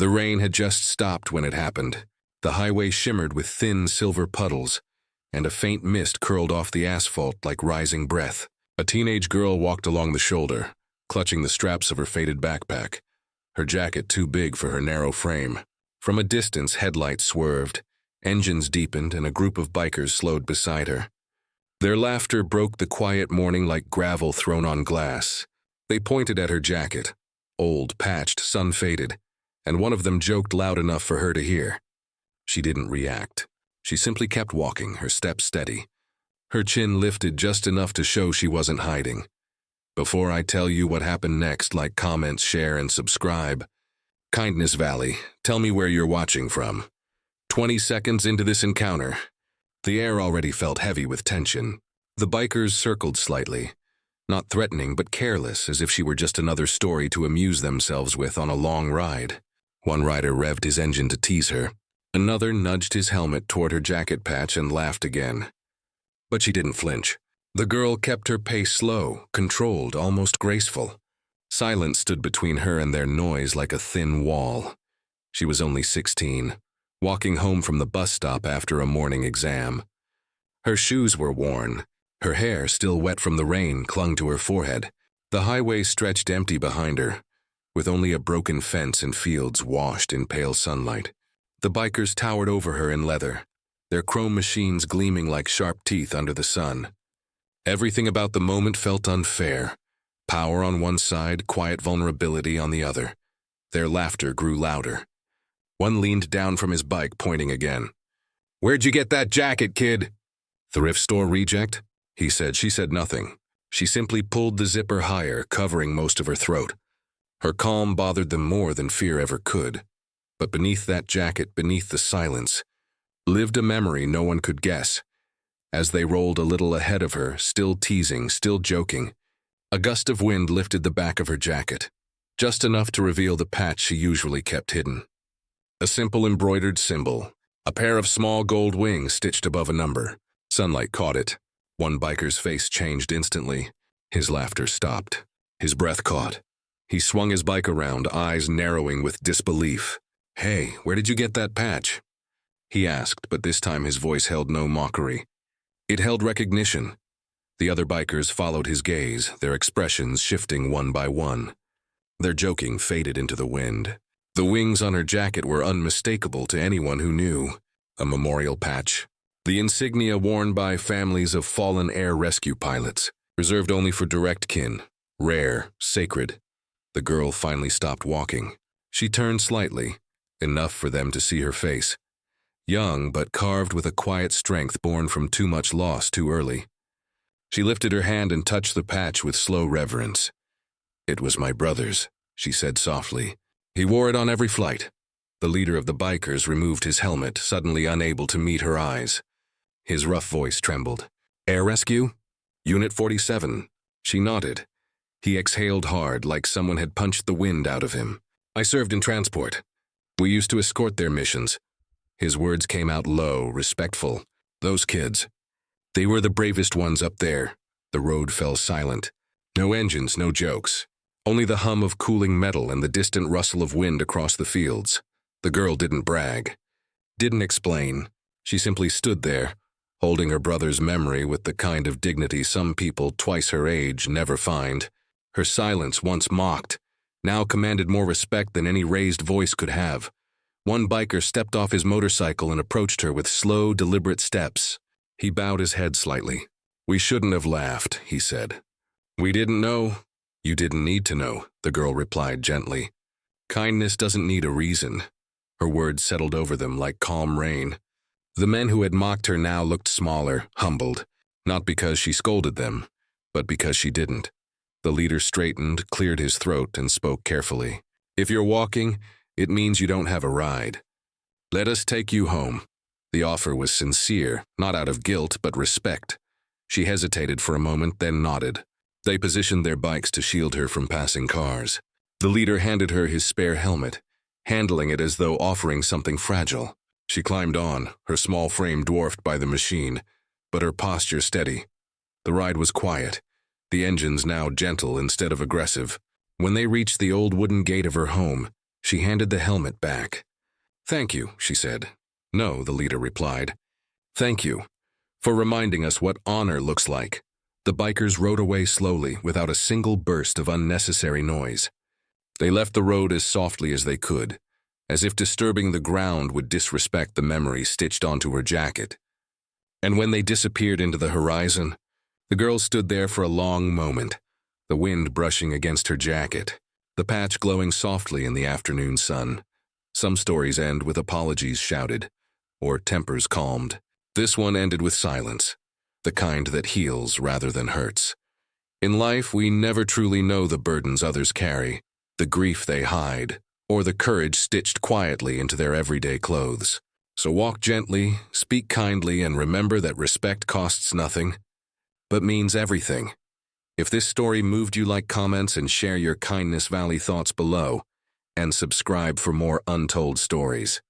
The rain had just stopped when it happened. The highway shimmered with thin silver puddles, and a faint mist curled off the asphalt like rising breath. A teenage girl walked along the shoulder, clutching the straps of her faded backpack, her jacket too big for her narrow frame. From a distance, headlights swerved, engines deepened, and a group of bikers slowed beside her. Their laughter broke the quiet morning like gravel thrown on glass. They pointed at her jacket, old, patched, sun-faded, and one of them joked loud enough for her to hear. She didn't react. She simply kept walking, her steps steady. Her chin lifted just enough to show she wasn't hiding. Before I tell you what happened next, like, comment, share, and subscribe. Kindness Valley, tell me where you're watching from. 20 seconds into this encounter, the air already felt heavy with tension. The bikers circled slightly, not threatening but careless, as if she were just another story to amuse themselves with on a long ride. One rider revved his engine to tease her. Another nudged his helmet toward her jacket patch and laughed again. But she didn't flinch. The girl kept her pace slow, controlled, almost graceful. Silence stood between her and their noise like a thin wall. She was only 16, walking home from the bus stop after a morning exam. Her shoes were worn. Her hair, still wet from the rain, clung to her forehead. The highway stretched empty behind her, with only a broken fence and fields washed in pale sunlight. The bikers towered over her in leather, their chrome machines gleaming like sharp teeth under the sun. Everything about the moment felt unfair. Power on one side, quiet vulnerability on the other. Their laughter grew louder. One leaned down from his bike, pointing again. "Where'd you get that jacket, kid?" "Thrift store reject?" he said. She said nothing. She simply pulled the zipper higher, covering most of her throat. Her calm bothered them more than fear ever could. But beneath that jacket, beneath the silence, lived a memory no one could guess. As they rolled a little ahead of her, still teasing, still joking, a gust of wind lifted the back of her jacket, just enough to reveal the patch she usually kept hidden. A simple embroidered symbol, a pair of small gold wings stitched above a number. Sunlight caught it. One biker's face changed instantly. His laughter stopped. His breath caught. He swung his bike around, eyes narrowing with disbelief. "Hey, where did you get that patch?" he asked, but this time his voice held no mockery. It held recognition. The other bikers followed his gaze, their expressions shifting one by one. Their joking faded into the wind. The wings on her jacket were unmistakable to anyone who knew. A memorial patch. The insignia worn by families of fallen air rescue pilots, reserved only for direct kin, rare, sacred. The girl finally stopped walking. She turned slightly, enough for them to see her face. Young, but carved with a quiet strength born from too much loss too early. She lifted her hand and touched the patch with slow reverence. "It was my brother's," she said softly. "He wore it on every flight." The leader of the bikers removed his helmet, suddenly unable to meet her eyes. His rough voice trembled. "Air rescue? Unit 47. She nodded. He exhaled hard, like someone had punched the wind out of him. "I served in transport. We used to escort their missions." His words came out low, respectful. "Those kids. They were the bravest ones up there." The road fell silent. No engines, no jokes. Only the hum of cooling metal and the distant rustle of wind across the fields. The girl didn't brag. Didn't explain. She simply stood there, holding her brother's memory with the kind of dignity some people twice her age never find. Her silence, once mocked, now commanded more respect than any raised voice could have. One biker stepped off his motorcycle and approached her with slow, deliberate steps. He bowed his head slightly. "We shouldn't have laughed," he said. "We didn't know." "You didn't need to know," the girl replied gently. "Kindness doesn't need a reason." Her words settled over them like calm rain. The men who had mocked her now looked smaller, humbled, not because she scolded them, but because she didn't. The leader straightened, cleared his throat, and spoke carefully. "If you're walking, it means you don't have a ride. Let us take you home." The offer was sincere, not out of guilt, but respect. She hesitated for a moment, then nodded. They positioned their bikes to shield her from passing cars. The leader handed her his spare helmet, handling it as though offering something fragile. She climbed on, her small frame dwarfed by the machine, but her posture steady. The ride was quiet, the engines now gentle instead of aggressive. When they reached the old wooden gate of her home, She handed the helmet back. "Thank you," she said. "No," the leader replied. "Thank you for reminding us what honor looks like." The bikers rode away slowly, without a single burst of unnecessary noise. They left the road as softly as they could, as if disturbing the ground would disrespect the memory stitched onto her jacket. And when they disappeared into the horizon, the girl stood there for a long moment, the wind brushing against her jacket, the patch glowing softly in the afternoon sun. Some stories end with apologies shouted, or tempers calmed. This one ended with silence, the kind that heals rather than hurts. In life, we never truly know the burdens others carry, the grief they hide, or the courage stitched quietly into their everyday clothes. So walk gently, speak kindly, and remember that respect costs nothing, but means everything. If this story moved you, like, comments, and share your Kindness Valley thoughts below, and subscribe for more untold stories.